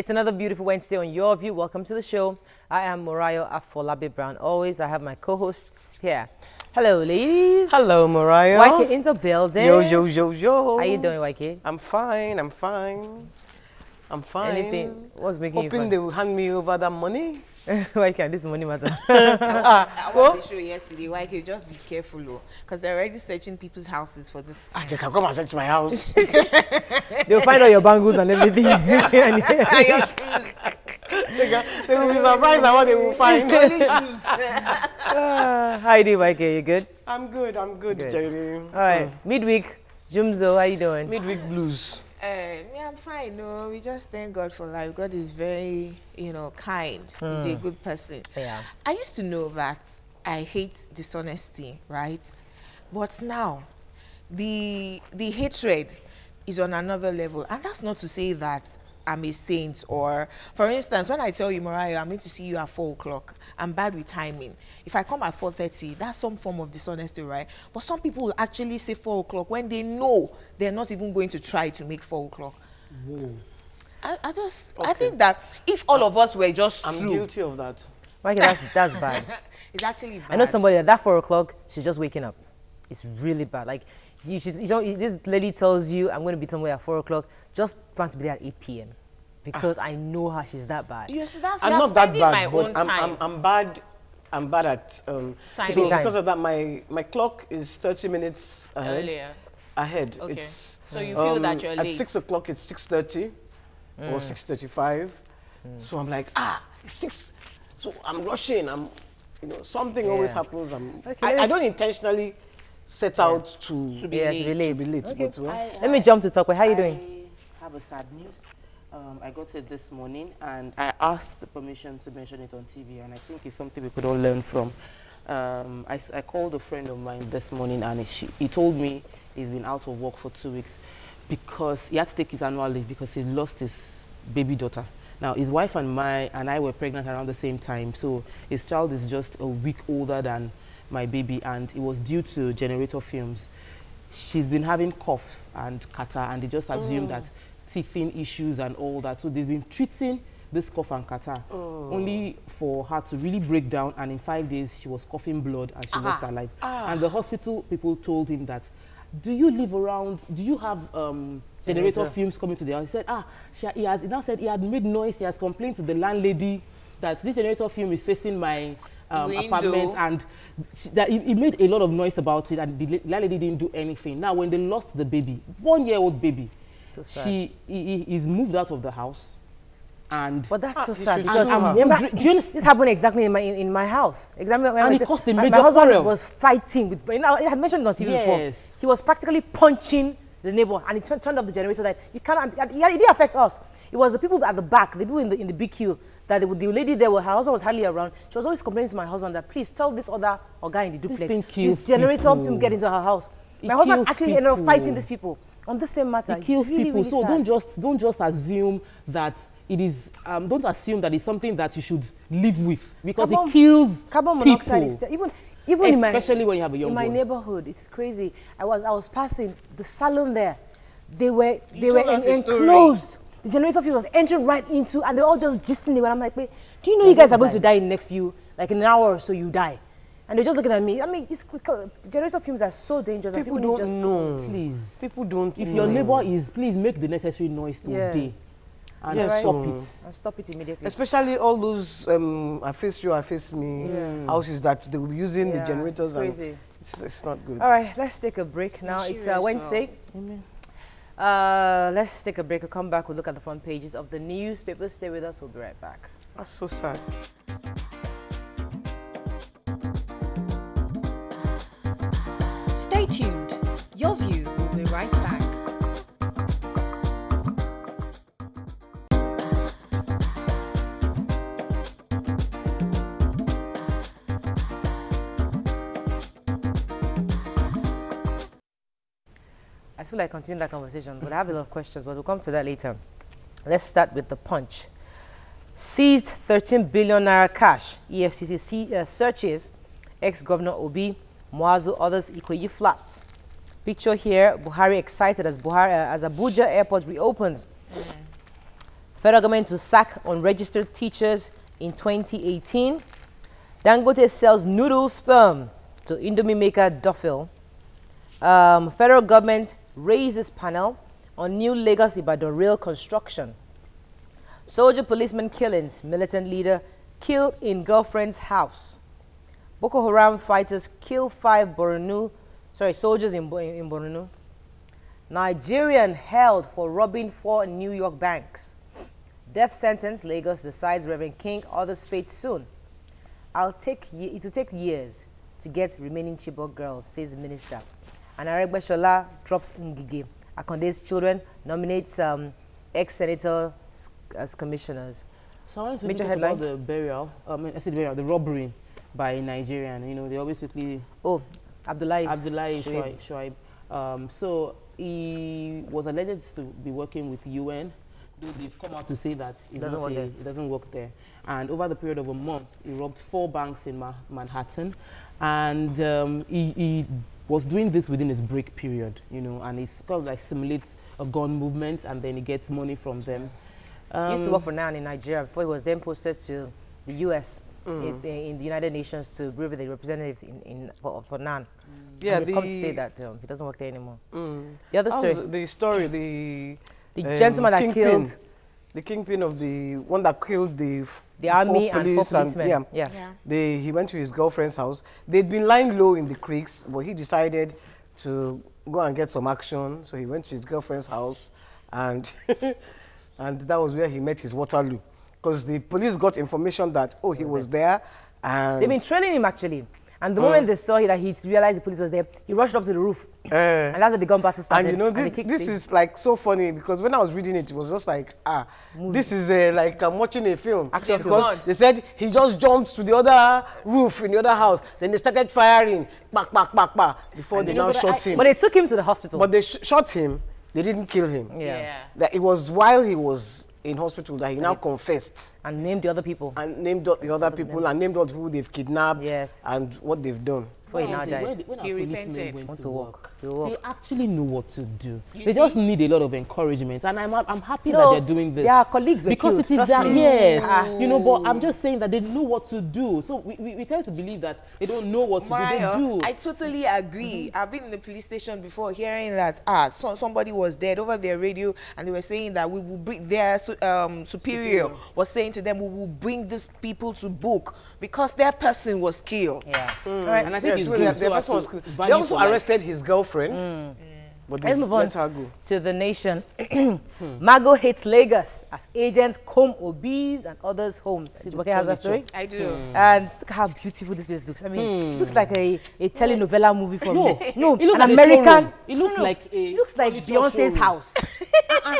It's another beautiful Wednesday on Your View. Welcome to the show. I am Morayo Afolabi Brown. Always, I have my co-hosts here. Hello, ladies. Hello, Morayo. YK in the building. Yo, yo, yo, yo. How you doing, YK? I'm fine. I'm fine. Anything? What's making Hoping you they will hand me over that money. YK, this money matter. I watched the show yesterday. YK, just be careful, because they're already searching people's houses for this. They can come and search my house. They'll find all your bangles and everything. And your shoes. They will be surprised at what they will find. Only shoes. How you doing, YK? You good? I'm good, Jerry. All right. Midweek. Jumzo, how you doing? Midweek blues. Yeah, I'm fine. No, we just thank God for life. God is very, kind. He's a good person. Yeah. I used to know that I hate dishonesty, right? But now, the hatred is on another level. And that's not to say that I'm a saint, or, for instance, when I tell you, Morayo, I'm going to see you at 4 o'clock, I'm bad with timing. If I come at 4:30, that's some form of dishonesty, right? But some people will actually say 4 o'clock when they know they're not even going to try to make 4 o'clock. I think that if all of us were just I'm true, guilty of that. YK, that's bad. it's actually bad. I know somebody that 4 o'clock, she's just waking up. It's really bad. Like, this lady tells you, I'm going to be somewhere at 4 o'clock, just plan to be there at 8 p.m. Because I know her, she's that bad. You see, that's I'm not that bad, my but own time. I'm bad. I'm bad at Timing. so because of that, my clock is 30 minutes Earlier. ahead. Okay. It's, So you feel that you're at late. 6 o'clock, it's 6:30 or 6:35. So I'm like, it's 6. So I'm rushing. Something always happens. I don't intentionally set out to be late. Okay. But, well, Let me jump to talk. How are you doing? I have a sad news. I got it this morning, and I asked the permission to mention it on TV, and I think it's something we could all learn from. I called a friend of mine this morning, and he told me he's been out of work for 2 weeks because he had to take his annual leave because he lost his baby daughter. Now, his wife and I were pregnant around the same time, so his child is just a week older than my baby, and it was due to generator fumes. She's been having cough and catarrh, and they just assumed that teething issues and all that. So they've been treating this cough and catarrh only for her to really break down, and in 5 days she was coughing blood and she lost her life. And the hospital people told him that, do you live around, do you have generator fumes coming to the house? He said, he now said he had made noise, he has complained to the landlady that this generator fume is facing my apartment, and that he made a lot of noise about it, and the landlady didn't do anything. Now, when they lost the baby, 1-year-old baby, So sad. he's moved out of the house, and But that's so sad. and Because this happened exactly in my house. Exactly. And it caused a my major husband quarrel. was fighting with. I had mentioned it on TV before. Yes. He was practically punching the neighbor, and he turned off the generator. That it didn't affect us. It was the people at the back, the people in the BQ. That the lady there, her husband was hardly around. She was always complaining to my husband that, please tell this other guy in the duplex, this generator didn't get into her house. My husband actually ended up fighting these people on the same matter. It kills really, people. really So sad. don't just assume that it is. Don't assume that it's something that you should live with, because it kills carbon monoxide. people. Is even Especially when you have a young in my boy. neighborhood, it's crazy. I was passing the salon there. They were told us a story. enclosed. The generator fuel was entering right into, and they all just gisting there. I'm like, wait, do you know you guys are going to die in the next few, like in an hour or so, you die? And they're just looking at me. I mean, generator fumes are so dangerous. people and don't just know. Please, People don't if know. your neighbor is, please make the necessary noise today, and stop it. And stop it immediately. Especially all those I face you, I face me houses that they will be using the generators. It's crazy. And it's not good. All right, let's take a break now. She It's rests Wednesday. Amen. Let's take a break. We'll come back. We'll look at the front pages of the newspapers. Stay with us. We'll be right back. That's so sad. Stay tuned. Your View will be right back. I feel like continuing that conversation, but I have a lot of questions, but we'll come to that later. Let's start with the Punch. Seized 13 billion naira cash. EFCC searches ex-governor Obi, Muazu, others, Ikoyi flats. Picture here, Buhari excited as Abuja airport reopens. Federal government to sack unregistered teachers in 2018. Dangote sells noodles firm to Indomie maker Duffel. Federal government raises panel on new Lagos Ibadan rail construction. Soldier policeman killings, militant leader killed in girlfriend's house. Boko Haram fighters kill 5 soldiers in Borno. Nigerian held for robbing 4 New York banks. Death sentence, Lagos decides Reverend King, others fate soon. It will take years to get remaining Chibok girls, says minister. And Aregbesola drops Ngige. Akonde's children nominates ex-senator as commissioners. So I want to Major talk headline? about the burial, the robbery by a Nigerian. You know, they always quickly... Oh, Abdullahi Shoaib. So he was alleged to be working with UN. Though they've come out to say that it doesn't work there. And over the period of a month, he robbed 4 banks in Manhattan. And he was doing this within his break period, you know, and it's kind of like simulates a gun movement, and then he gets money from them. He used to work for NAN in Nigeria before he was then posted to the US in the United Nations to be the representative for NAN. Yeah, and come to say that he doesn't work there anymore. The other story. The gentleman that killed... The kingpin of the one that killed the army and 4 policemen. He went to his girlfriend's house. They'd been lying low in the creeks, but he decided to go and get some action. So he went to his girlfriend's house, and and that was where he met his Waterloo. Because the police got information that, he was there. And they've been trailing him, actually. And the moment they saw that he realized the police was there, he rushed up to the roof. And that's where the gun battle started. And you know, this is like so funny, because when I was reading it, it was just like, this is like I'm watching a film. Actually, because they said he just jumped to the other roof in the other house. Then they started firing, before they now shot him. But they took him to the hospital. But they shot him. They didn't kill him. That it was while he was in hospital that he now confessed. And named the other people. And named the other people, and named all the people they've kidnapped, and what they've done. When he repented. Went to work, they actually know what to do. They just need a lot of encouragement, and I'm happy that they're doing this. Their colleagues because it is that you know. But I'm just saying that they know what to do. So we tend to believe that they don't know what to do. They do. I totally agree. I've been in the police station before, hearing that somebody was dead over their radio, and they were saying that we will bring their superior was saying to them, we will bring these people to book because their person was killed. Right. And I think they also arrested his girlfriend. But let's move on to the nation. Mago hates Lagos as agents comb obese and others' homes. Okay, has that story? I do. And look how beautiful this place looks. I mean, it looks like a telenovela movie from it looks an American. It looks like Beyonce's house.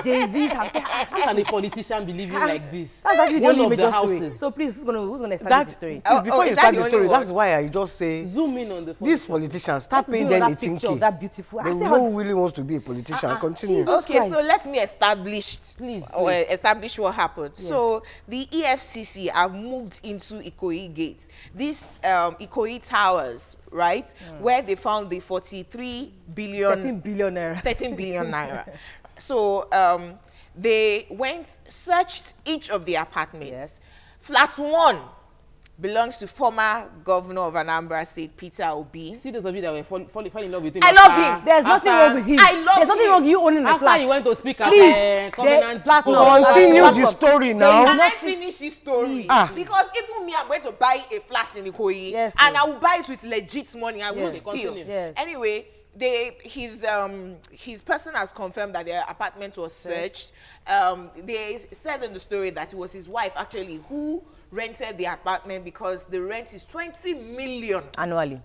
Jay-Z's house. How can a politician be living like this? That's actually the only major houses. Story. So please, who's gonna establish the story? Before you start the story, that's why I just say, zoom in on the these politicians, start paying them 18K. That beautiful. They really wants to be a politician. Continue. Okay, so let me establish what happened. Yes. So the EFCC have moved into Ikoyi Gate. These Ikoyi Towers, right, where they found the 13 billion naira. So they searched each of the apartments. Yes. Flat 1 belongs to former governor of Anambra State, Peter Obi. See those of you that were falling in love with him. I love him. There's nothing wrong with him. I love him. There's nothing wrong with you owning a flat. After you went to speak at Covenant. Continue the story now. Can I finish this story? Because even me, I'm going to buy a flat in Ikoyi, and I will buy it with legit money. I will steal. Anyway, his person has confirmed that their apartment was searched. They said in the story that it was his wife actually who rented the apartment because the rent is 20 million annually,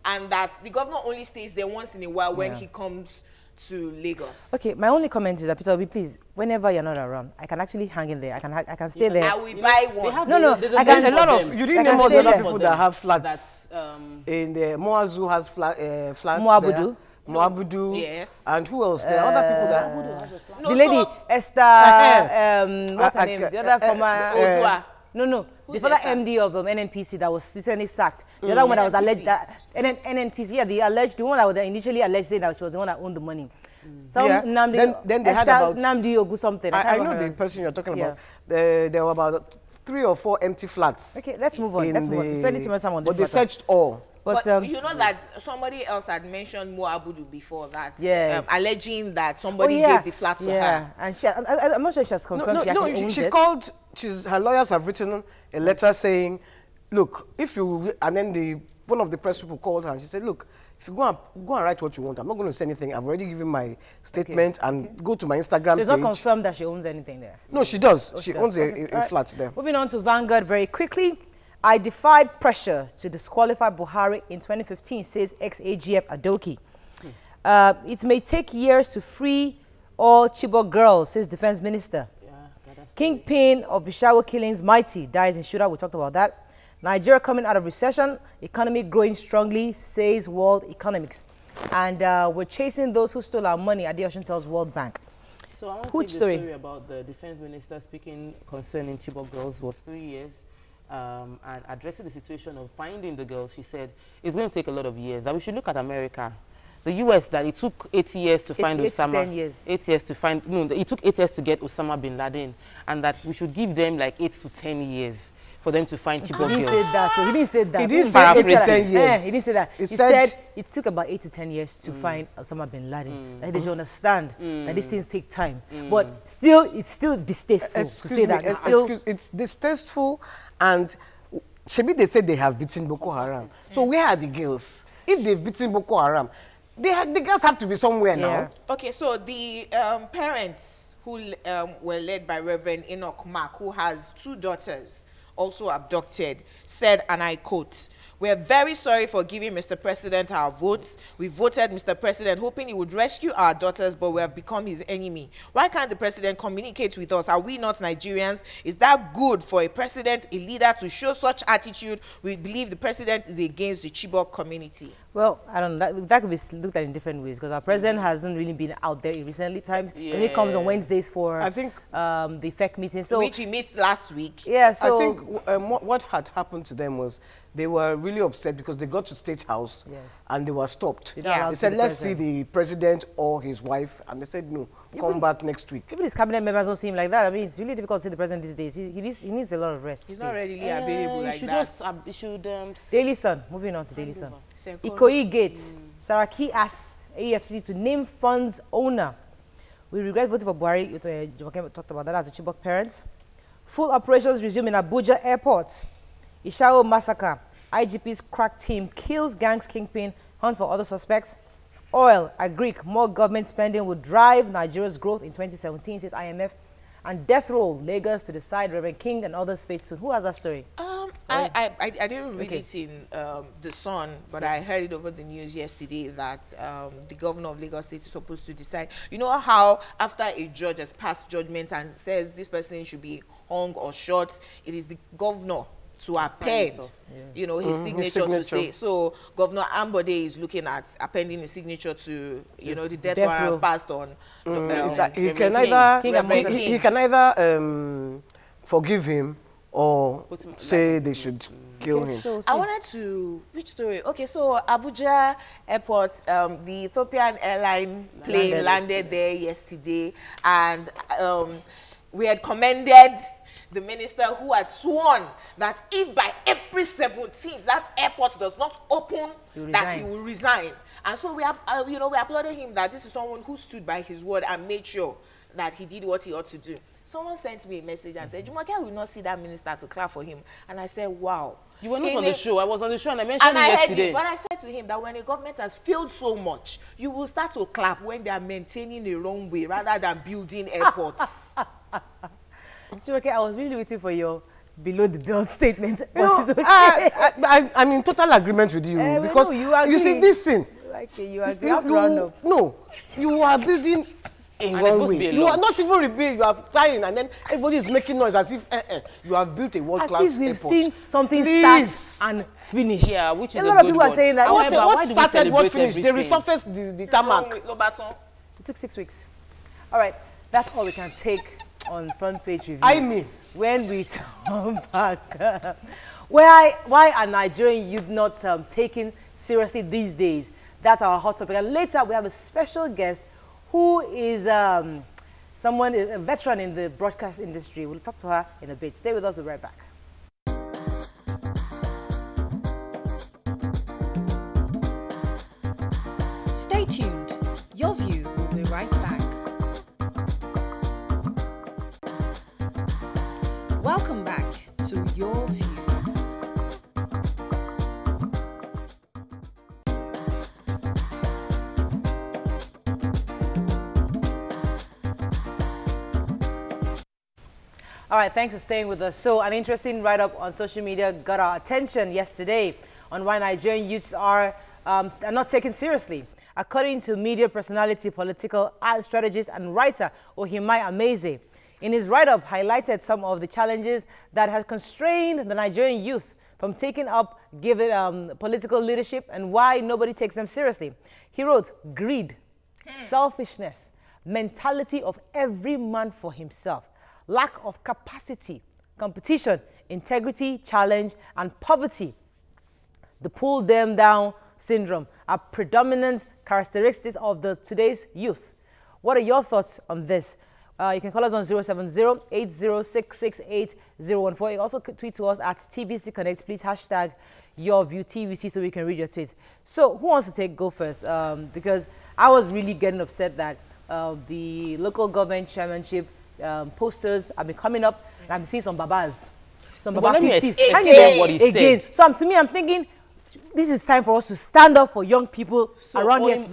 and that the governor only stays there once in a while when he comes to Lagos. Okay, my only comment is that Peter Obi, please, whenever you're not around, I can actually hang in there. I can stay there. I will buy one. No, I can. A lot of you didn't name all the other people that have flats. In the Moazu has flats. Moabudu. Yes. And who else? There are other people that have flats. The lady Esther. What's her name? The other former. Odua. No. The other MD of NNPC that was recently sacked. The other one that was alleged that NNPC, the one that was initially alleged saying that she was the one that owned the money. Some Yeah. Nnamdi, Then they had Esther about Nnamdi Ogu something. I can't know remember. the person you're talking Yeah. about. There were about 3 or 4 empty flats. Okay, let's move on. Let's move on. Spending too much time on this But they matter. searched all. But But, you know that somebody else had mentioned Moabudu before that, Yes. alleging that somebody gave the flat to her. And I'm not sure if she has confirmed she actually owns she it. called. Her lawyers have written a letter saying, "Look, if you," and then one of the press people called her and she said, "Look, if you go and write what you want, I'm not going to say anything. I've already given my statement and go to my Instagram So it's page." not confirmed that she owns anything there. No, she does. Oh, she does. owns Okay. a flat there. Moving on to Vanguard very quickly. I defied pressure to disqualify Buhari in 2015, says ex-AGF Adoki. It may take years to free all Chibok girls, says Defense Minister. Kingpin of Vishawa killings, Mighty, dies in shootout. We talked about that. Nigeria coming out of recession, economy growing strongly, says World Economics. And we're chasing those who stole our money, Adeosun tells World Bank. So I want Which to take story? the story about the defense minister speaking concerning Chibok girls for 3 years and addressing the situation of finding the girls. She said it's going to take a lot of years, that we should look at America. The US, that it took 8 years to find 8 to Osama. 10 years. 8 years to find, no, it took 8 years to get Osama bin Laden, and that we should give them like 8 to 10 years for them to find Chibok He didn't girls. say that. So he didn't say that. He didn't Don't say 8 to paraphrase 10 that. years. He didn't say that. He He said- said it took about 8 to 10 years to find Osama bin Laden. That they should understand that these things take time. But still, it's still distasteful to say that. It's still, It's distasteful, and Shebi, they said they have beaten Boko Haram. So where are the girls? If they've beaten Boko Haram, the girls have to be somewhere now. Okay, so the parents who were led by Reverend Enoch Mark, who has 2 daughters also abducted, said, and I quote, "We're very sorry for giving Mr. President our votes. We voted Mr. President hoping he would rescue our daughters, but we have become his enemy. Why can't the president communicate with us? Are we not Nigerians? Is that good for a president, a leader, to show such attitude? We believe the president is against the Chibok community." well, I don't know. That could be looked at in different ways because our president hasn't really been out there in recently times. When he comes on Wednesdays for I think the FEC meeting. So, Which he missed last week. yeah, so I think what had happened to them was they were really upset because they got to State House and they were stopped. not allowed They to said, see the let's see the president or his wife, and they said, no, come back next week. even his cabinet members don't seem like that. I mean, it's really difficult to see the president these days. He needs a lot of rest. He's not please. readily available like that. You should Daily Sun. Moving on to Daily Sun. Second. Ikoyi Gate. Saraki asks AFCC to name funds owner. We regret voting for Buhari. Joaquin talked about that as a Chibok parent. Full operations resume in Abuja Airport. Ishao massacre. IGP's crack team kills gangs kingpin, hunts for other suspects. Oil, Agric, more government spending will drive Nigeria's growth in 2017, says IMF. And death roll, Lagos to decide Reverend King and others fate soon. Who has that story? I didn't read it in The Sun, but I heard it over the news yesterday that the governor of Lagos State is supposed to decide. You know how after a judge has passed judgment and says this person should be hung or shot, it is the governor to append, you know, his signature to say. So Governor Ambode is looking at appending his signature to, you know, the death warrant passed on. He can either forgive him or say they should kill him. So, I wanted to, which story? Okay, so Abuja Airport, the Ethiopian airline plane landed there yesterday, and we had commended the minister who had sworn that if by April 17th that airport does not open, that he will resign. And so we have, you know, we applauded him that this is someone who stood by his word and made sure that he did what he ought to do. Someone sent me a message and said, Jumoke, I will not see that minister to clap for him. And I said, wow. You were not on the show. I was on the show and I mentioned it yesterday. But I said to him that when a government has failed so much, you will start to clap when they are maintaining a runway rather than building airports. Okay, I was really waiting for your below the belt statement. No, Okay. I'm in total agreement with you because you see this thing. Like you agree. You have to round up. No, you are building a runway. You are not even rebuilding. You are flying, and then everybody is making noise as if you have built a world-class At least we've airport. seen something Please. start and finish. Yeah, which is a lot of good people are one. saying that. However, why What do we started, what celebrate finished? They everything? resurfaced the tarmac. It took 6 weeks. All right, that's all we can take on front page review. I mean, when we come back, why are Nigerian youth not taken seriously these days? That's our hot topic. And later we have a special guest who is someone, a veteran in the broadcast industry. We'll talk to her in a bit. Stay with us, we'll be right back. Stay tuned. Your View will be right back. Welcome back to Your View. All right, thanks for staying with us. So, an interesting write-up on social media got our attention yesterday on why Nigerian youths are not taken seriously. According to media personality, political strategist and writer Ohimai Amaeze, in his write-up highlighted some of the challenges that have constrained the Nigerian youth from taking up given political leadership and why nobody takes them seriously. He wrote, greed, selfishness, mentality of every man for himself, lack of capacity, competition, integrity, challenge, and poverty. The pull them down syndrome are predominant characteristics of today's youth. What are your thoughts on this? You can call us on 070-80668014. You can also tweet to us at TVC Connect. Please hashtag your view TVC so we can read your tweets. So who wants to go first? Because I was really getting upset that the local government chairmanship posters have been coming up, and I'm seeing some babas. Some Let me babas explain what he said. So to me, I'm thinking, this is time for us to stand up for young people around here.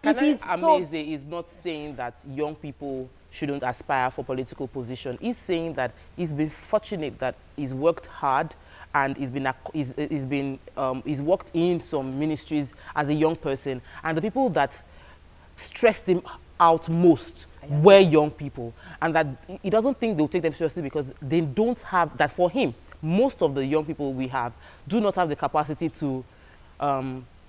Amaeze is not saying that young people shouldn't aspire for political position. He's saying that he's been fortunate that he's worked hard and he's worked in some ministries as a young person, and the people that stressed him out most were young people, and that he doesn't think they'll take them seriously because they don't have that. For him, most of the young people we have do not have the capacity to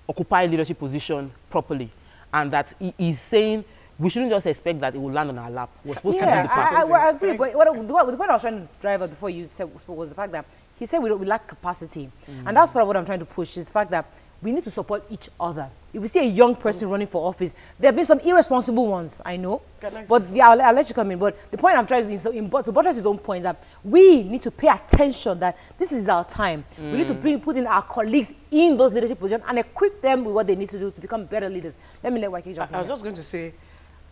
occupy leadership position properly, and that he is saying we shouldn't just expect that it will land on our lap. We're supposed to do the process. I agree, but the point I was trying to drive at before you spoke was the fact that he said we lack capacity, and that's part of what I'm trying to push, is the fact that we need to support each other. If we see a young person running for office, there have been some irresponsible ones, I know. But yeah, I'll let you come in. But the point I'm trying to buttress his own point, that we need to pay attention that this is our time. We need to put in our colleagues in those leadership positions and equip them with what they need to do to become better leaders. Let me let YK jump in. I was just going to say,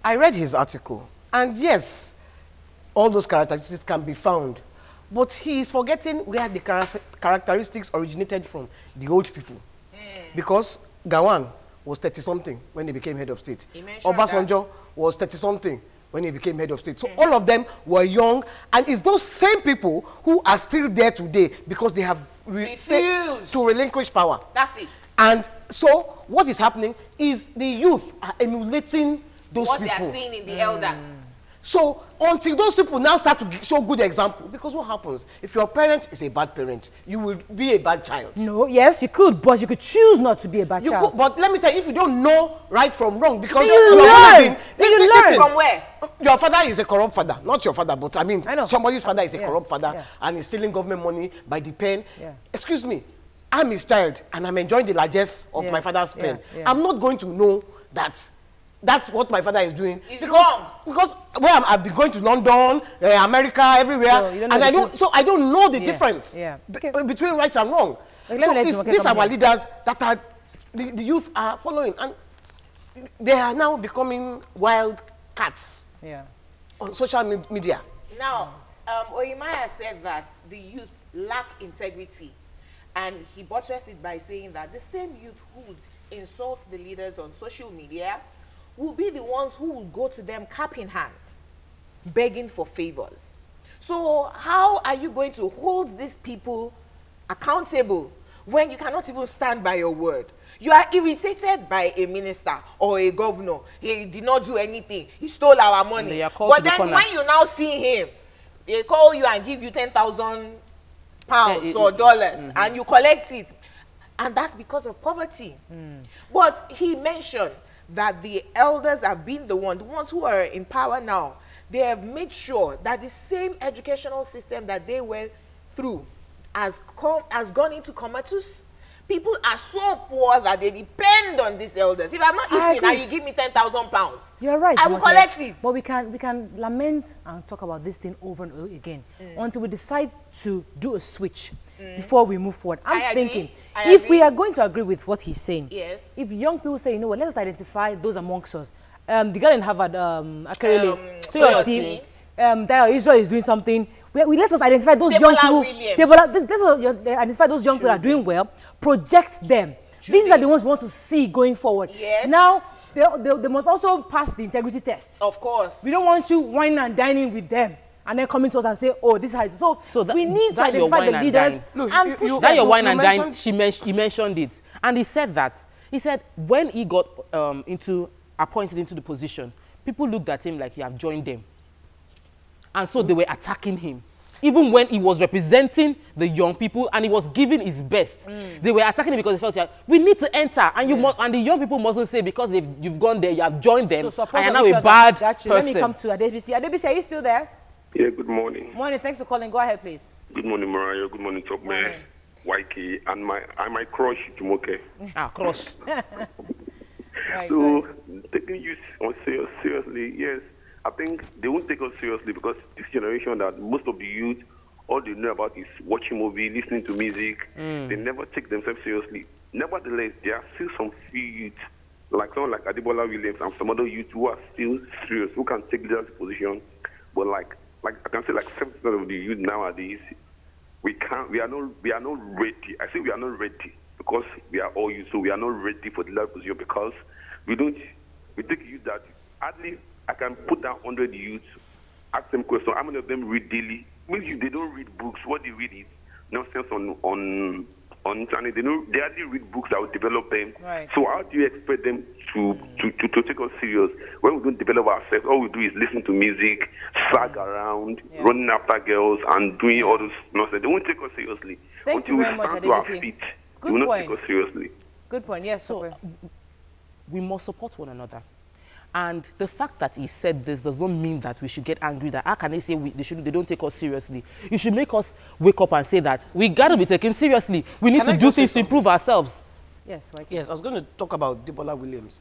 I read his article, and yes, all those characteristics can be found. But he is forgetting where the characteristics originated from, the old people. Because Gawan was 30-something when he became head of state. Obasanjo was 30-something when he became head of state. So all of them were young, and it's those same people who are still there today because they have refused to relinquish power. That's it. And so what is happening is the youth are emulating those people. What they are seeing in the elders. So until those people now start to show good example, because what happens if your parent is a bad parent, you will be a bad child. No, yes, you could, but you could choose not to be a bad child. But let me tell you, if you don't know right from wrong, because you learn. From where? Your father is a corrupt father, not your father, but I mean, somebody's father is a corrupt father and is stealing government money by the pen. Excuse me, I'm his child and I'm enjoying the largesse of my father's pen. I'm not going to know that that's what my father is doing. It's wrong. Because I've been going to London, America, everywhere, and I don't know the difference between right and wrong. So these are our leaders that are the youth are following, and they are now becoming wild cats on social media. Now, Ohimai said that the youth lack integrity, and he buttressed it by saying that the same youth who would insult the leaders on social media will be the ones who will go to them cap in hand, begging for favors. So how are you going to hold these people accountable when you cannot even stand by your word? You are irritated by a minister or a governor. He did not do anything. He stole our money. But then when you now see him, they call you and give you 10,000 pounds or dollars, and you collect it. And that's because of poverty. But he mentioned that the elders have been the ones who are in power now. They have made sure that the same educational system that they went through has gone into comatose. people are so poor that they depend on these elders. If I'm not eating and you give me 10,000 pounds, you're right. I will collect it. But we can lament and talk about this thing over and over again until we decide to do a switch before we move forward. I'm thinking if we are going to agree with what he's saying, yes. If young people say, you know what, let us identify those amongst us. The girl in Harvard, Akerele, Toyosi, Israel is doing something. We let us identify those young people. Let us identify those young people that are doing well. Project them. These are the ones we want to see going forward. Yes. Now, they must also pass the integrity test. Of course. We don't want you whining and dining with them and then coming to us and say, oh, this is how it's so we need to identify the leaders and push them. That your wine and dine, he mentioned it. And he said that. He said when he got appointed into the position, people looked at him like he had joined them. And so they were attacking him. Even when he was representing the young people and he was giving his best, they were attacking him because they felt like, we need to enter. And and the young people mustn't say because you've gone there, you have joined them, and you're now a bad person. Let me come to Adebisi. Adebisi, are you still there? Yeah, good morning. Morning, thanks for calling. Go ahead, please. Good morning, Mariah. Good morning, Tokme, YK, and my crush, Jumoke. Crush. So, taking you seriously, yes. I think they won't take us seriously because this generation that most of the youth, all they know about is watching movies, listening to music. They never take themselves seriously. Nevertheless, there are still some few youth, like someone like Adebola Williams and some other youth who are still serious, who can take leadership position. But like I can say, like 70% of the youth nowadays, we are not ready. I say we are not ready because we are all youth, so we are not ready for the leadership position because we take youth that hardly. I can put down 100 youths, ask them questions. How many of them read daily? Maybe they don't read books. What they read is nonsense on internet. They hardly read books that will develop them. Right. So how do you expect them to take us serious when we don't develop ourselves? All we do is listen to music, sag around, running after girls, and doing all this nonsense. They won't take us seriously. Thank you very much, Until we stand to our feet, they will not take us seriously. Good point. Yes. So we must support one another. And the fact that he said this does not mean that we should get angry that how can they say they don't take us seriously. You should make us wake up and say that we got to be taken seriously. We need to do things to improve ourselves. Yes, yes, I was going to talk about Debola Williams.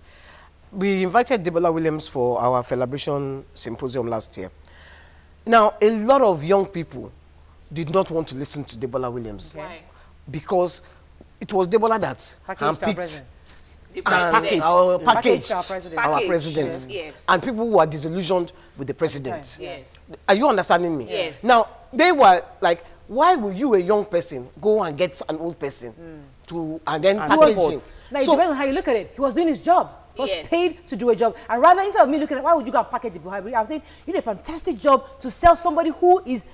We invited Debola Williams for our celebration symposium last year. Now, a lot of young people did not want to listen to Debola Williams. Why? Because it was Debola that handpicked our president. Yes. And people who are disillusioned with the president. Yes. Are you understanding me? Yes. Now, they were like, why will you, a young person, go and get an old person and then package him? Now, it depends on how you look at it. He was doing his job. He was paid to do a job. And rather, instead of me looking at why would you go and package it, I was saying, you did a fantastic job to sell somebody who is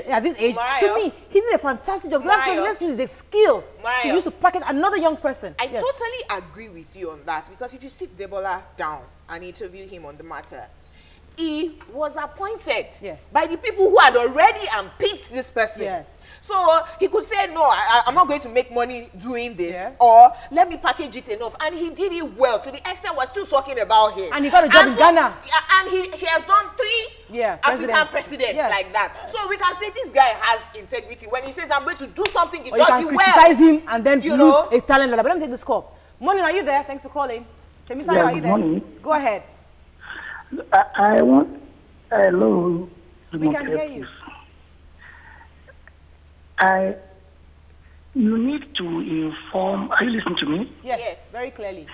at this age. To me, he did a fantastic job. So that person, let's use the skill to use to package another young person. I totally agree with you on that, because if you sit Debola down and interview him on the matter, he was appointed by the people who had already picked this person. Yes. So he could say, no, I'm not going to make money doing this, or let me package it enough. And he did it well, to the extent we're still talking about him. And he got a job in Ghana. And he has done 3 African presidents like that. So we can say this guy has integrity. When he says, I'm going to do something, he does it well. You can criticize him and then lose his talent. But let me take this call. Morning, are you there? Thanks for calling. Temisa, are you there? Morning. Go ahead. I want... Hello. We can hear you. You need to inform... Are you listening to me? Yes, very clearly.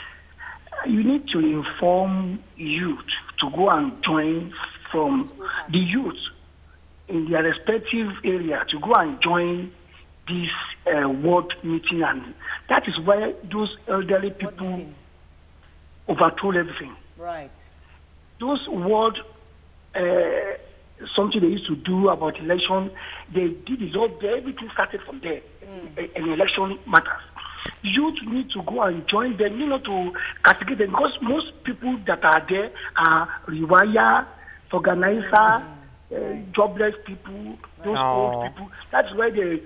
You need to inform youth to go and join from the youth in their respective area to go and join this ward meeting, and that is where those elderly people overthrow everything. Right. Those ward something they used to do about election, they did it all there. Everything started from there in election matters. Youth need to go and join them, to castigate them, because most people that are there are rewire, organizer, jobless people, those old people. That's where they...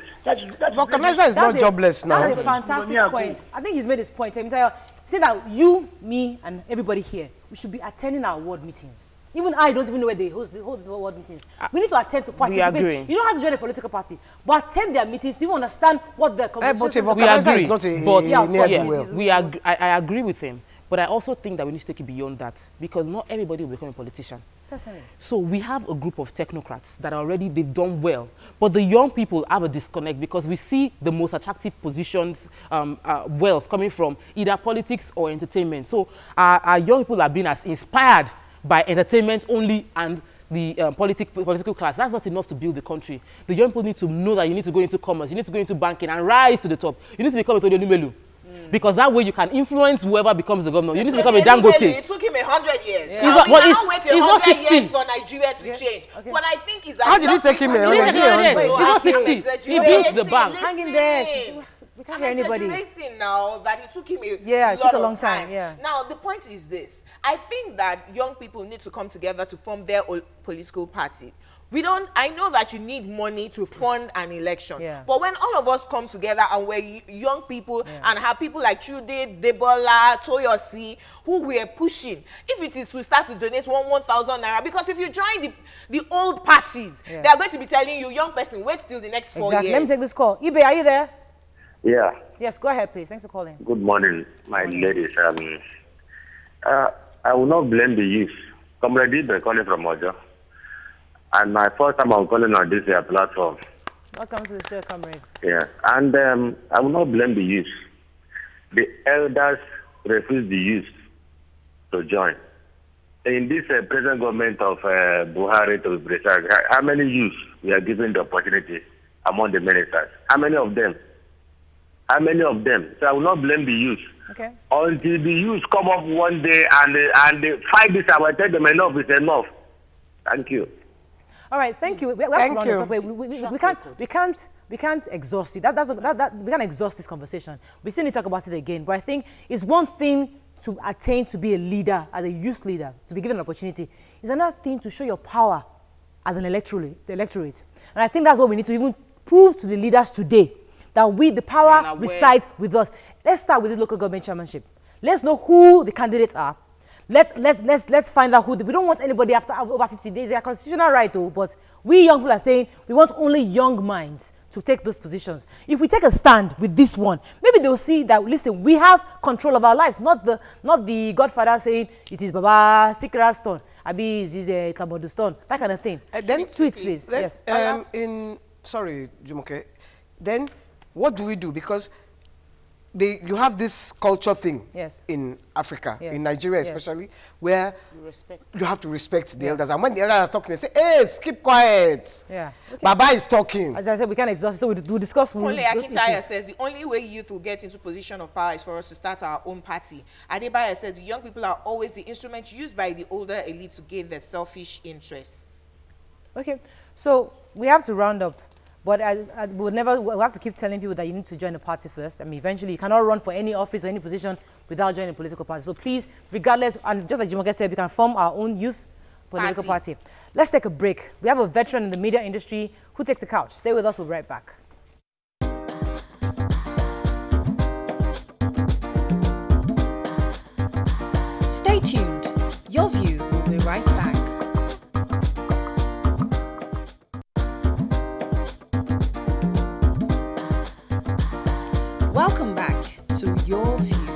Organizer is not jobless now. That's a fantastic point. I think he's made his point. Say that you, me, and everybody here, we should be attending our ward meetings. Even I don't even know where they hold these world meetings. We need to attend to participate. We agree. You don't have to join a political party, but attend their meetings to even understand what their conversation but We agree. is not a But ne'er-do-well. I agree with him. But I also think that we need to take it beyond that, because not everybody will become a politician. Certainly. So we have a group of technocrats that already, they've done well. But the young people have a disconnect, because we see the most attractive positions, wealth coming from either politics or entertainment. So our young people are being as inspired by entertainment only and the political class. That's not enough to build the country. The young people need to know that you need to go into commerce, you need to go into banking and rise to the top. You need to become a Tony Numelu. Because that way you can influence whoever becomes the governor. You need to become a Dangote. It took him 100 years. Yeah. Now, we cannot wait he's not 100 16. years for Nigeria to change. Okay. What I think is that... How did it take him 100 years? He's not 60. He built the bank. Hang in there. We can't hear anybody. I'm exaggerating now that it took him a Yeah, it lot took a long of time, yeah. Now, the point is this. I think that young people need to come together to form their own political party. I know that you need money to fund an election. Yeah. But when all of us come together and we're young people and have people like Trude, Debola, Toyosi, who we are pushing, if it is to start to donate 1,000 naira, because if you join the old parties, they are going to be telling you, young person, wait till the next 4 years. Let me take this call. Ibe, are you there? Yeah. Yes, go ahead, please. Thanks for calling. Good morning, my ladies. I will not blame the youth. Comrade Ibe calling from Ojo. And my first time I'm calling on this platform. Welcome to the show, comrade. Yeah. And I will not blame the youth. The elders refuse the youth to join. In this present government of Buhari, to be precise, how many youth we are given the opportunity among the ministers? How many of them? How many of them? So I will not blame the youth. Okay. Until the youth come up one day and they fight this, I will tell them enough is enough. Thank you. All right, thank you. We can't exhaust it. We can't exhaust this conversation. We still need to talk about it again. But I think it's one thing to attain to be a leader, as a youth leader, to be given an opportunity. It's another thing to show your power as an electorate. And I think that's what we need to even prove to the leaders today, that the power resides with us. Let's start with the local government chairmanship. Let's know who the candidates are. Let's find out who. We don't want anybody after over 50 days. They are constitutional right, though. But we young people are saying we want only young minds to take those positions. If we take a stand with this one, maybe they'll see that, listen, we have control of our lives, not the Godfather saying it is Baba Sikra stone, Abi is a Tabodu stone, that kind of thing. Then tweets, please. Yes. Sorry, Jumoke. Then what do we do? Because you have this culture thing in Africa, in Nigeria especially, where you have to respect the elders. And when the elders are talking, they say, hey, keep quiet. Yeah. Okay. Baba is talking. As I said, we can't exhaust it, so we'll discuss. Only Akintayo says the only way youth will get into position of power is for us to start our own party. Adebayo says the young people are always the instrument used by the older elite to gain their selfish interests. Okay, so we have to round up. But we'll have to keep telling people that you need to join the party first. I mean, eventually, you cannot run for any office or any position without joining a political party. So please, regardless, and just like Jumoke said, we can form our own youth political party. Let's take a break. We have a veteran in the media industry who takes the couch. Stay with us. We'll be right back. Stay tuned. Your View will be right back. Welcome back to Your View.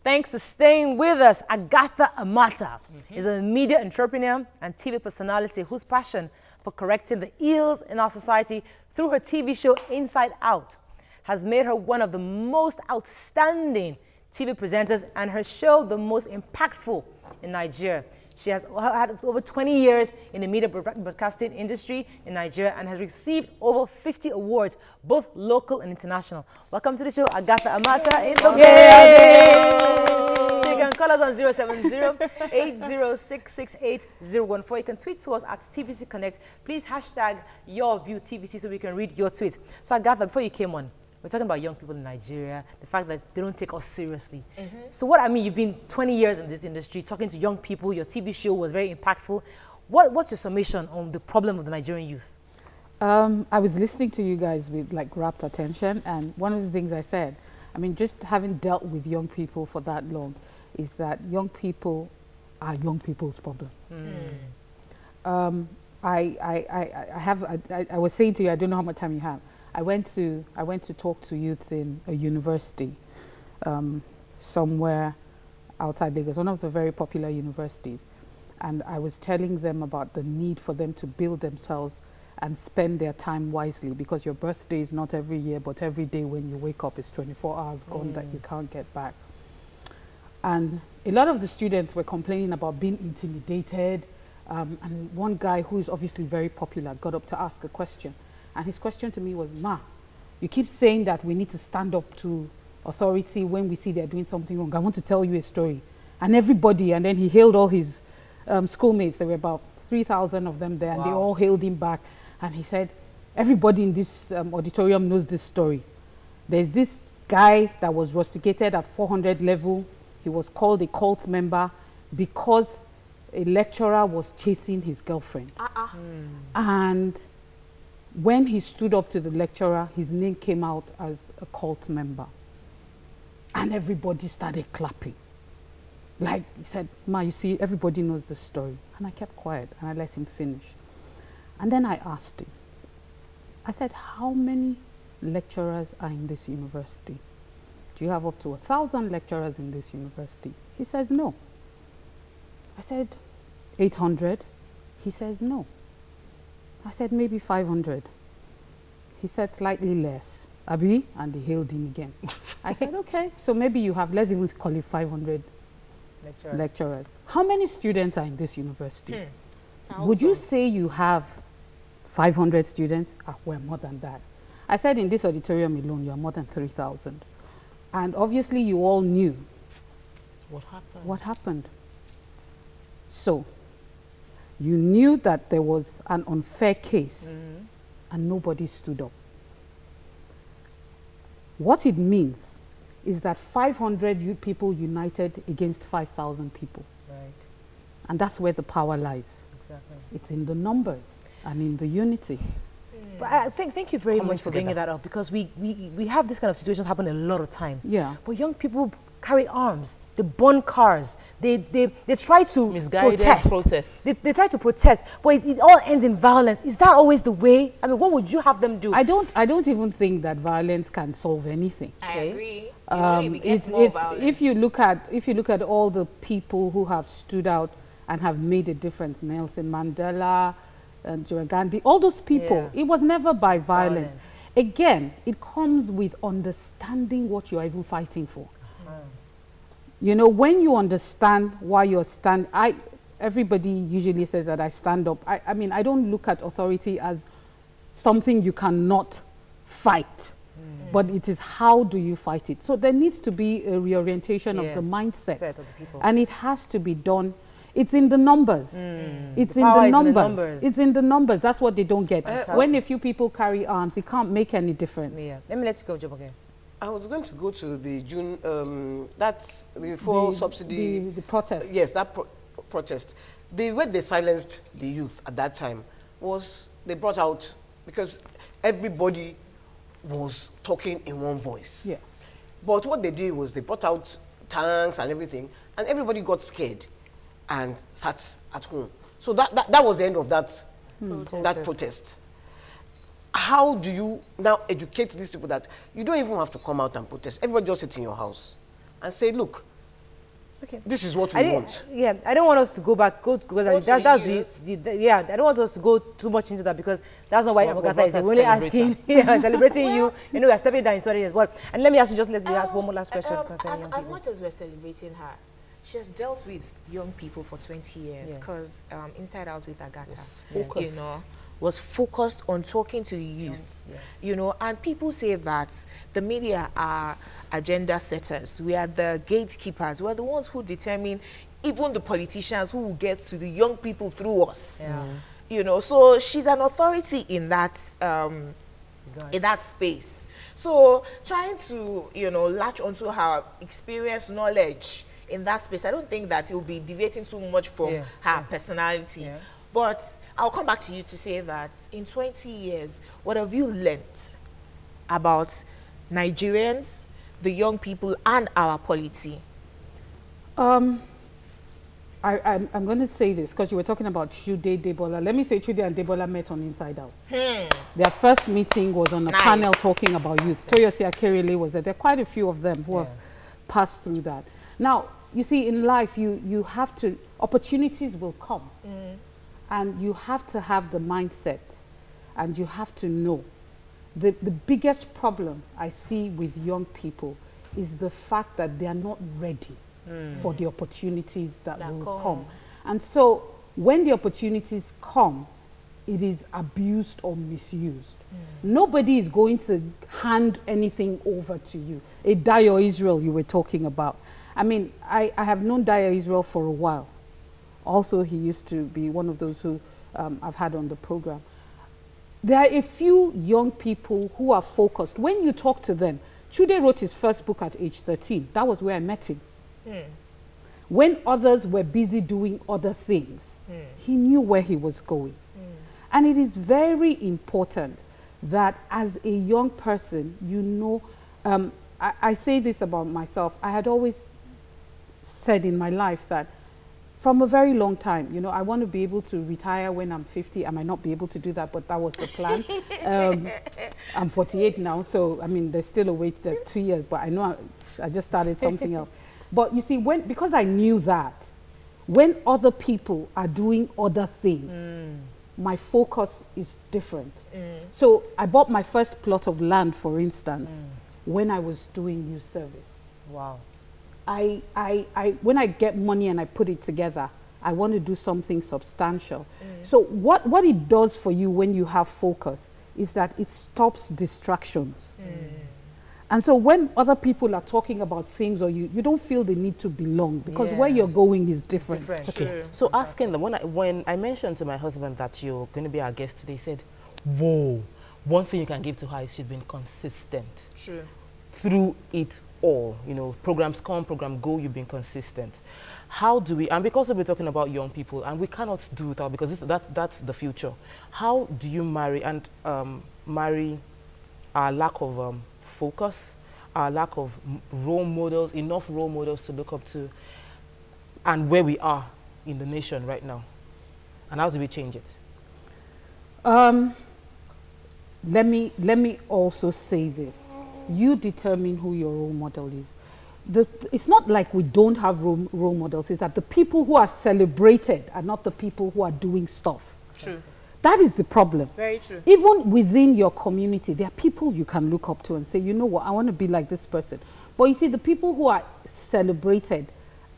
Thanks for staying with us. Agatha Amata is a media entrepreneur and TV personality whose passion for correcting the ills in our society through her TV show Inside Out has made her one of the most outstanding TV presenters and her show the most impactful in Nigeria. She has had over 20 years in the media broadcasting industry in Nigeria and has received over 50 awards, both local and international. Welcome to the show, Agatha Amata in the building. So you can call us on 070-806-6814. You can tweet to us at TVC Connect. Please hashtag YourViewTVC so we can read your tweets. So Agatha, before you came on, we're talking about young people in Nigeria, the fact that they don't take us seriously. So what I mean, you've been 20 years in this industry, talking to young people, your TV show was very impactful. What's your summation on the problem of the Nigerian youth? I was listening to you guys with like rapt attention, and one of the things I said, I mean, just having dealt with young people for that long, is that young people are young people's problem. I was saying to you, I don't know how much time you have. I went to talk to youths in a university somewhere outside Lagos, one of the very popular universities. And I was telling them about the need for them to build themselves and spend their time wisely, because your birthday is not every year, but every day when you wake up is 24 hours gone that you can't get back. And a lot of the students were complaining about being intimidated. And one guy who is obviously very popular got up to ask a question. And his question to me was, Ma, you keep saying that we need to stand up to authority when we see they're doing something wrong. I want to tell you a story. And everybody, and then he hailed all his schoolmates. There were about 3,000 of them there, and they all hailed him back. And he said, everybody in this auditorium knows this story. There's this guy that was rusticated at 400 level. He was called a cult member because a lecturer was chasing his girlfriend. And when he stood up to the lecturer, his name came out as a cult member. And everybody started clapping. Like he said, Ma, you see, everybody knows the story. And I kept quiet and I let him finish. And then I asked him, I said, how many lecturers are in this university? Do you have up to 1,000 lecturers in this university? He says, no. I said, 800? He says, no. I said, maybe 500. He said, slightly less. Abi? And they hailed him again. I said, okay, so maybe you have, let's even call it 500 lecturers. How many students are in this university? Would you say you have 500 students? Well, more than that. I said, in this auditorium alone, you are more than 3,000. And obviously, you all knew what happened. So, you knew that there was an unfair case, and nobody stood up. What it means is that 500 people united against 5,000 people. Right. And that's where the power lies. Exactly. It's in the numbers and in the unity. But I think, thank you very much for bringing that up, because we have this kind of situations happen a lot of time. Yeah. But young people carry arms, they burn cars, they try to protest. They try to protest, but it all ends in violence. Is that always the way? I mean, what would you have them do? I don't even think that violence can solve anything. I agree. If you look at all the people who have stood out and have made a difference, Nelson Mandela, Indira Gandhi, all those people, it was never by violence. Again, it comes with understanding what you're even fighting for. You know, when you understand why you're everybody usually says that I stand up. I mean, I don't look at authority as something you cannot fight, but it is how do you fight it. So there needs to be a reorientation of the mindset, of the people. And it has to be done. It's in the numbers. It's in the numbers. It's in the numbers. That's what they don't get. When a few people carry arms, it can't make any difference. Yeah. Let me let you go, Job. I was going to go to the June, that's the fuel subsidy. The protest. Yes, that protest. The way they silenced the youth at that time was they brought out, because everybody was talking in one voice. Yeah. But what they did was they brought out tanks and everything, and everybody got scared and sat at home. So that was the end of that, that protest. How do you now educate these people that you don't even have to come out and protest? Everybody just sit in your house and say, look, this is what we want. Yeah, I don't want us to go back, because I don't want us to go too much into that, because that's not why Agatha is only asking, celebrating you. You know, we're stepping down in 20 years. Well, and let me ask you, just let me ask one more last question concerning young people. As much as we're celebrating her, she has dealt with young people for 20 years, because Inside Out with Agatha, you know, was focused on talking to the youth, you know, and people say that the media are agenda setters. We are the gatekeepers. We're the ones who determine even the politicians who will get to the young people through us. You know, so she's an authority in that space. So trying to, you know, latch onto her experience, knowledge in that space, I don't think that it will be deviating too much from her personality. But I'll come back to you to say that in 20 years, what have you learnt about Nigerians, the young people and our polity? I'm going to say this because you were talking about Chude Debola. Let me say Chude and Debola met on Inside Out. Their first meeting was on a panel talking about youth. Toyosi Akerele was there. There are quite a few of them who have passed through that. Now, you see, in life, you have to, opportunities will come. And you have to have the mindset and you have to know. The biggest problem I see with young people is the fact that they are not ready for the opportunities that will come. And so when the opportunities come, it is abused or misused. Nobody is going to hand anything over to you. A Dio Israel you were talking about. I mean, I have known Dio Israel for a while. Also, he used to be one of those who I've had on the program. There are a few young people who are focused. When you talk to them, Chude wrote his first book at age 13. That was where I met him. When others were busy doing other things, he knew where he was going. And it is very important that as a young person, you know, I say this about myself. I had always said in my life that from a very long time, you know, I want to be able to retire when I'm 50. I might not be able to do that, but that was the plan. I'm 48 now, so I mean, there's still a wait, there 2 years, but I know I just started something else. But you see, because I knew that, when other people are doing other things, my focus is different. So I bought my first plot of land, for instance, when I was doing youth service. Wow. When I get money and I put it together, I want to do something substantial. So what it does for you when you have focus is that it stops distractions. And so when other people are talking about things or you don't feel the need to belong because where you're going is different. Okay, so asking them, when I mentioned to my husband that you're going to be our guest today, he said, whoa, one thing you can give to her is she's been consistent. True. Through it all, you know, programs come, program go, you've been consistent. How do we, and because we're talking about young people, and we cannot do without, because that's the future. How do you marry our lack of focus, our lack of role models, enough role models to look up to, and where we are in the nation right now? And how do we change it? Let me also say this. You determine who your role model is. It's not like we don't have role models. It's that the people who are celebrated are not the people who are doing stuff. True. That is the problem. Very true. Even within your community, there are people you can look up to and say, you know what, I want to be like this person. But you see, the people who are celebrated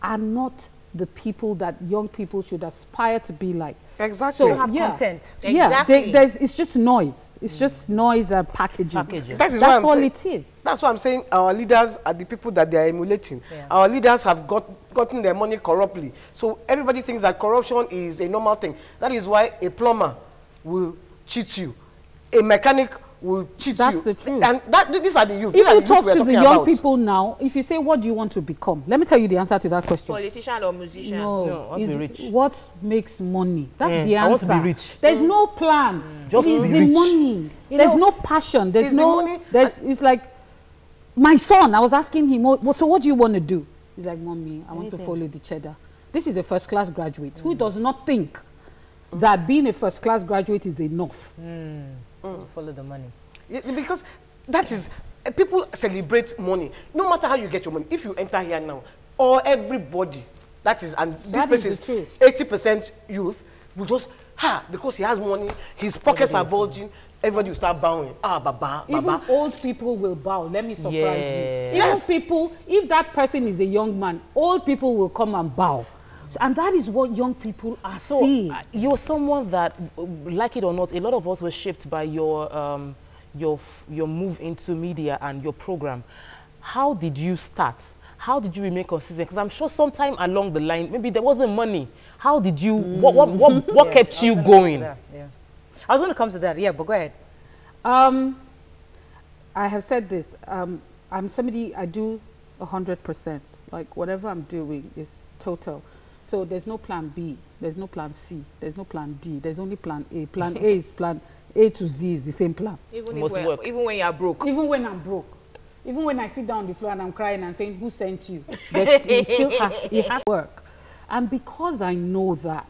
are not the people that young people should aspire to be like. Exactly. So you have content. Exactly. It's just noise. It's just noise and packaging. That's all it is. That's why I'm saying our leaders are the people that they are emulating. Our leaders have gotten their money corruptly. So everybody thinks that corruption is a normal thing. That is why a plumber will cheat you. A mechanic will cheat you. That's the truth. And these are the youth. If you talk to the young people now, if you say, what do you want to become? Let me tell you the answer to that question. Politician or musician? No, I want to be rich. What makes money? That's the answer. I want to be rich. There's no plan. Just it be is rich. The money. There's no passion. There's no, money. it's like, my son, I was asking him, so what do you want to do? He's like, Mommy, I want to follow the cheddar. This is a first-class graduate who does not think that being a first-class graduate is enough. To follow the money. Because that is, people celebrate money. No matter how you get your money, if you enter here now, or everybody, that is, and this person is 80% youth, will just, because he has money, his pockets are bulging, everybody will start bowing. Baba. Even old people will bow. Let me surprise you. Even people, if that person is a young man, old people will come and bow. And that is what young people are seeing. You're someone that, like it or not, a lot of us were shaped by your move into media and your program. How did you start? How did you remain consistent? Because I'm sure sometime along the line, maybe there wasn't money. How did you, what kept you going? I was going to come to that, but go ahead. I have said this. I'm somebody, I do 100%. Like whatever I'm doing is total. So there's no plan B, there's no plan C, there's no plan D, there's only plan A. Plan A is plan A to Z is the same plan. Even when you're broke. Even when I'm broke. Even when I sit down on the floor and I'm crying and saying, who sent you? It has to work. And because I know that,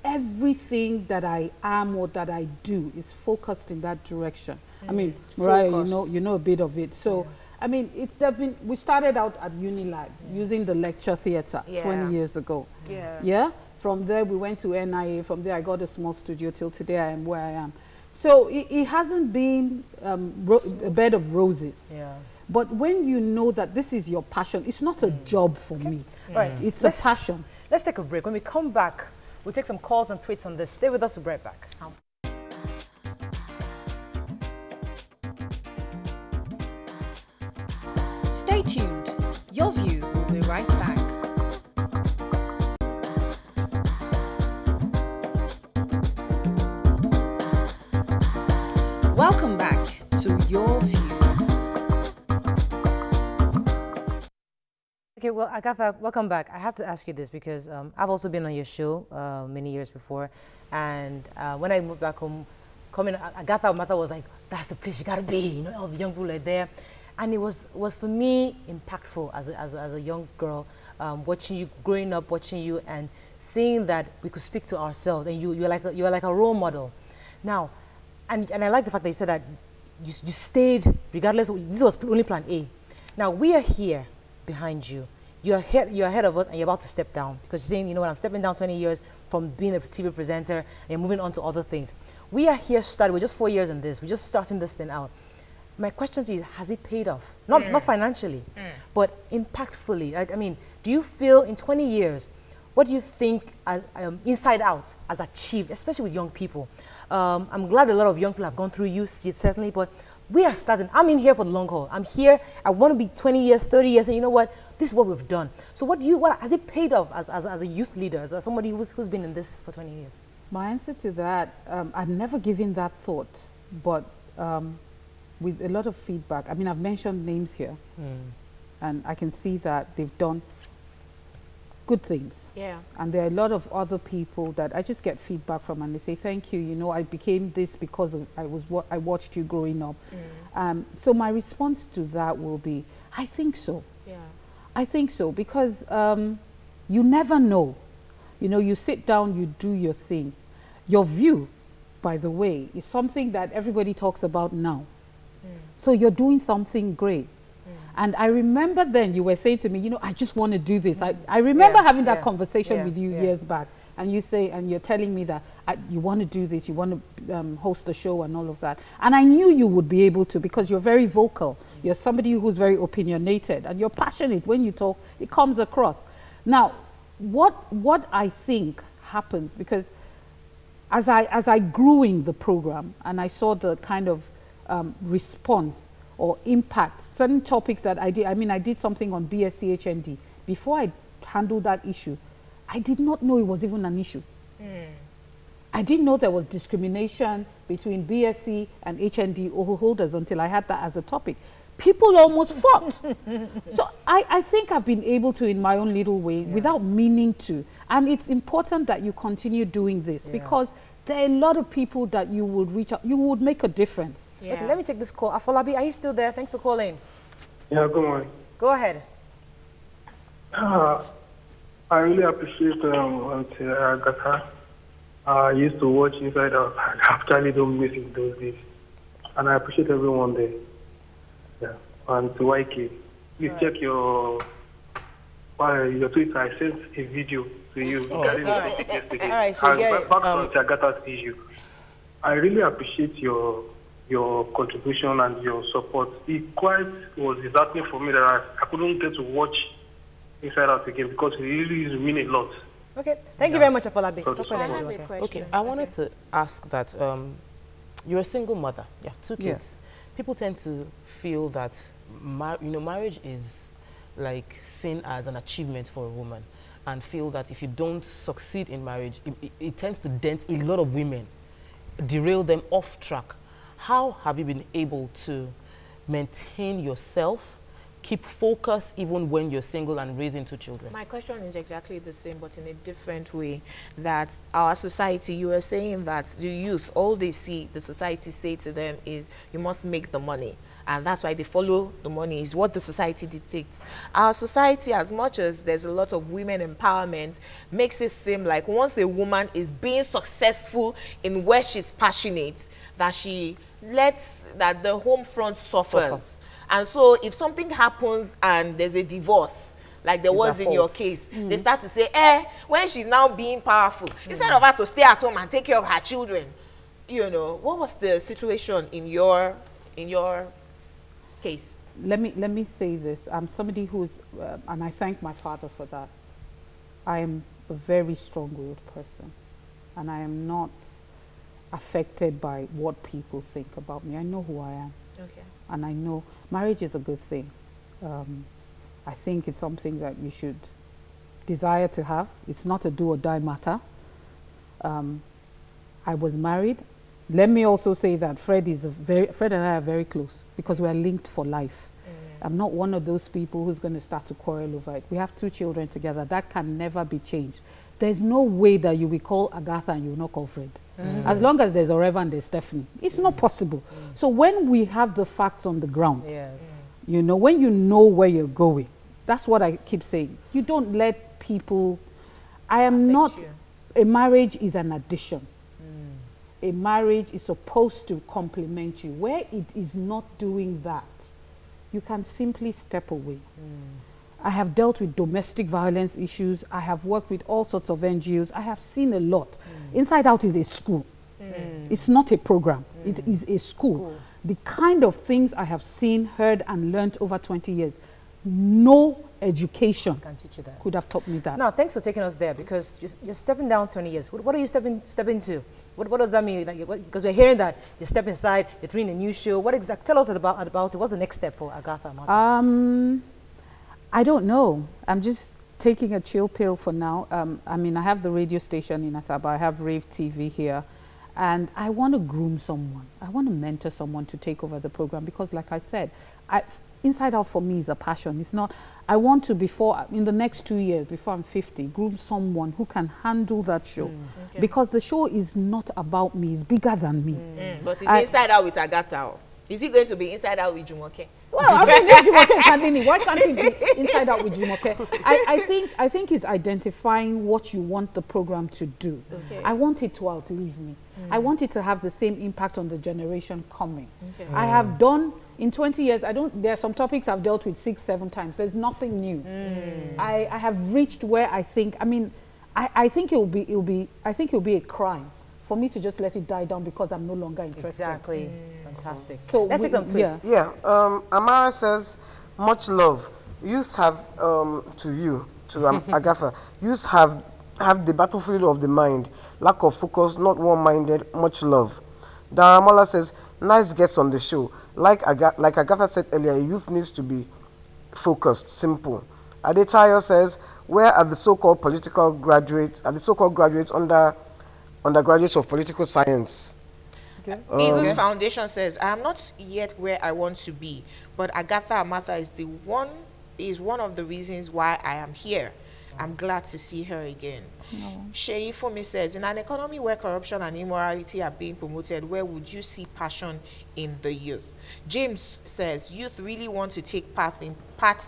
everything that I am or that I do is focused in that direction. I mean, Mariah, you know a bit of it. So, I mean, we started out at Unilab using the lecture theatre 20 years ago. Yeah. From there, we went to NIA. From there, I got a small studio till today I am where I am. So it hasn't been a bed of roses. Yeah. But when you know that this is your passion, it's not a job for me. Right. It's a passion. Let's take a break. When we come back, we'll take some calls and tweets on this. Stay with us. We'll be right back. Stay tuned. Your View will be right back. Welcome back to Your View. Okay, well, Agatha, welcome back. I have to ask you this because I've also been on your show many years before, and when I moved back home, Agatha Mata was like, "That's the place you gotta be." You know, all the young people are there, and it was for me impactful as a young girl, watching you growing up, watching you, and seeing that we could speak to ourselves, and you're like a role model. Now, and I like the fact that you said that you stayed regardless. This was only plan A. Now we are here behind you. You're ahead of us, and you're about to step down because you're saying, you know what, I'm stepping down 20 years from being a TV presenter and moving on to other things. We are here starting. We're just 4 years in this. We're just starting this thing out. My question to you is, has it paid off? Not financially, but impactfully. I mean, do you feel in 20 years, what do you think Inside Out has achieved, especially with young people? I'm glad a lot of young people have gone through you, certainly, but we are starting. I'm in here for the long haul. I'm here. I want to be 20 years, 30 years, and you know what? This is what we've done. So what has it paid off as a youth leader, as somebody who's been in this for 20 years? My answer to that, I've never given that thought, but with a lot of feedback. I mean, I've mentioned names here, and I can see that they've done good things. Yeah. And there are a lot of other people that I just get feedback from, and they say, thank you, you know, I became this because of I watched you growing up. So my response to that will be, I think so. Yeah. I think so, because you never know. You know, you sit down, you do your thing. Your view, by the way, is something that everybody talks about now. So you're doing something great. And I remember then you were saying to me, you know, I just want to do this. I remember having that conversation with you years back. And you're telling me that you want to do this, you want to host a show and all of that. And I knew you would be able to, because you're very vocal. You're somebody who's very opinionated and you're passionate. When you talk, it comes across. Now, what I think happens, because as I grew in the program and I saw the kind of response or impact, certain topics that I did. I mean, I did something on BSc HND. Before I handled that issue, I did not know it was even an issue. I didn't know there was discrimination between BSc and HND holders until I had that as a topic. People almost fought. So I think I've been able to, in my own little way, without meaning to. And it's important that you continue doing this, because there are a lot of people that you would reach out, you would make a difference. Okay, let me take this call. Afolabi, are you still there? Thanks for calling. Yeah, good morning. Go ahead. I really appreciate Agatha. I used to watch Inside Out. I actually don't miss it those days. And I appreciate everyone there. Yeah. And to YK, please check your Twitter. I sent a video to you regarding the topic yesterday. Back on Agatha's issue. I really appreciate your contribution and your support. It quite was disheartening for me that I couldn't get to watch Inside Out again, because it really mean a lot. Okay, thank you very much, Afolabi. Okay, I wanted to ask that you're a single mother, you have 2 kids. People tend to feel that marriage is like seen as an achievement for a woman, and feel that if you don't succeed in marriage, it tends to dent a lot of women, derail them off track. How have you been able to maintain yourself, keep focus even when you're single and raising 2 children? My question is exactly the same, but in a different way. That our society, you were saying that the youth, all they see the society say to them is, you must make the money. and that's why they follow the money. Is what the society dictates. Our society, as much as there's a lot of women empowerment, makes it seem like once a woman is being successful in where she's passionate, that she lets that the home front suffers. And so if something happens and there's a divorce, like there was in your case, they start to say, when she's now being powerful, instead of her to stay at home and take care of her children, you know, what was the situation in your case? Let me say this. I'm somebody who's, and I thank my father for that. I am a very strong-willed person, and I am not affected by what people think about me. I know who I am. Okay. And I know marriage is a good thing. I think it's something that you should desire to have. It's not a do or die matter. I was married. Let me also say that Fred and I are very close because we are linked for life. I'm not one of those people who's going to start to quarrel over it. We have 2 children together. That can never be changed. There's no way that you will call Agatha and you will not call Fred. As long as there's Oreva and there's Stephanie. It's not possible. So when we have the facts on the ground, you know, when you know where you're going, that's what I keep saying. You don't let people, I am not, a marriage is an addition. A marriage is supposed to complement you. Where it is not doing that, you can simply step away. I have dealt with domestic violence issues. I have worked with all sorts of NGOs. I have seen a lot. Inside Out is a school. It's not a program. It is a school. The kind of things I have seen, heard, and learned over 20 years, no education can teach you that. Could have taught me that. Now, thanks for taking us there, because you're stepping down 20 years. What are you stepping to? What does that mean? Like, because we're hearing that you're stepping aside, you're doing a new show. What exactly? Tell us about it. What's the next step for Agatha Martin? I don't know. I'm just taking a chill pill for now. I mean, I have the radio station in Asaba. I have Rave TV here. And I want to groom someone. I want to mentor someone to take over the program because, like I said, Inside Out for me is a passion. It's not, I want to, in the next 2 years, before I'm 50, groom someone who can handle that show. Because the show is not about me, it's bigger than me. But it's Inside Out with Agatha. Is it going to be Inside Out with Jumoke? Well, I mean, Jumoke Kandini, why can't it be Inside Out with Jumoke? I think it's identifying what you want the program to do. I want it to outlive me. I want it to have the same impact on the generation coming. I have done, in 20 years, there are some topics I've dealt with 6, 7 times. There's nothing new. I have reached where I think, I think it will be a crime for me to just let it die down because I'm no longer interested. Exactly. Fantastic. So let's take some tweets. Yeah. Amara says, much love. Youths have, to you, to Agatha, youths have the battlefield of the mind. Lack of focus, not one-minded, much love. Daramola says, nice guests on the show. Like Agatha said earlier, youth needs to be focused, simple. Adetayo says, where are the so-called political graduates, undergraduates of political science? Eagles Foundation says, I am not yet where I want to be, but Agatha Amatha is one of the reasons why I am here. I'm glad to see her again. Sheyi Fumi says, in an economy where corruption and immorality are being promoted, where would you see passion in the youth? James says, youth really want to take part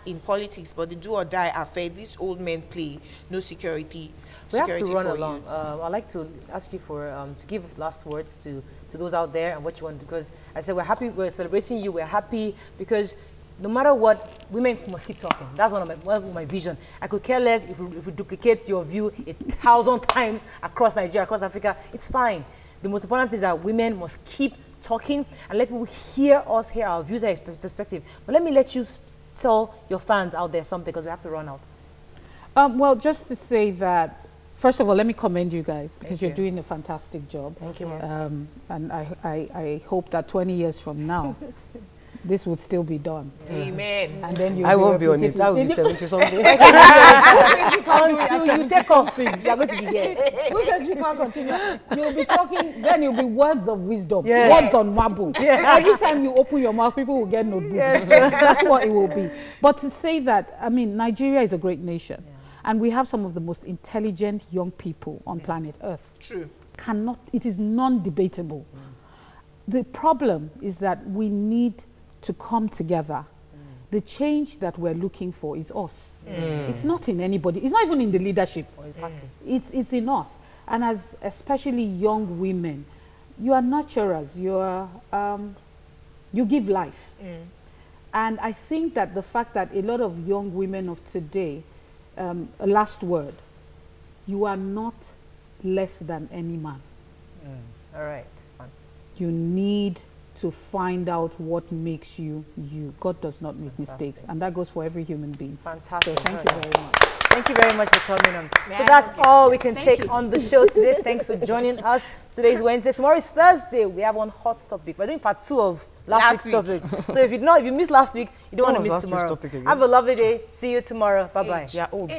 in politics, but the do or die affair these old men play, no security. We have to run along. I'd like to ask you to give last words to those out there and what you want, because I said we're happy, we're celebrating you, we're happy because no matter what, women must keep talking. That's one of my vision. I could care less if we duplicate your view 1,000 times across Nigeria, across Africa. It's fine. The most important thing is that women must keep talking and let people hear us, hear our views and perspective. But let me let you tell your fans out there something, because we have to run out. Well, just to say that, first of all, let me commend you guys because you're doing a fantastic job. Thank you, ma'am. And I hope that 20 years from now, this would still be done. Amen. And then I won't be on it. I will be 70 something. Until you take off, you are going to be here. Who says you can't continue? You'll be talking, then you'll be words of wisdom, words on marble. Every time you open your mouth, people will get notebooks. That's what it will be. But to say that, I mean, Nigeria is a great nation. And we have some of the most intelligent young people on planet Earth. True. It is non-debatable. The problem is that we need to come together, the change that we're looking for is us. It's not in anybody. It's not even in the leadership. It's in us. And as especially young women, you are nurturers. You give life. And I think that the fact that a lot of young women of today, a last word, you are not less than any man. All right. You need to find out what makes you you. God does not make mistakes, and that goes for every human being. Fantastic. So thank you very much. Thank you very much for coming on. So that's all we can take on the show today. Thanks for joining us. Today is Wednesday. Tomorrow is Thursday. We have one hot topic. We're doing part 2 of last week's topic. So if you missed last week, you don't want to miss tomorrow. Have a lovely day. See you tomorrow. Bye-bye. Yeah, old.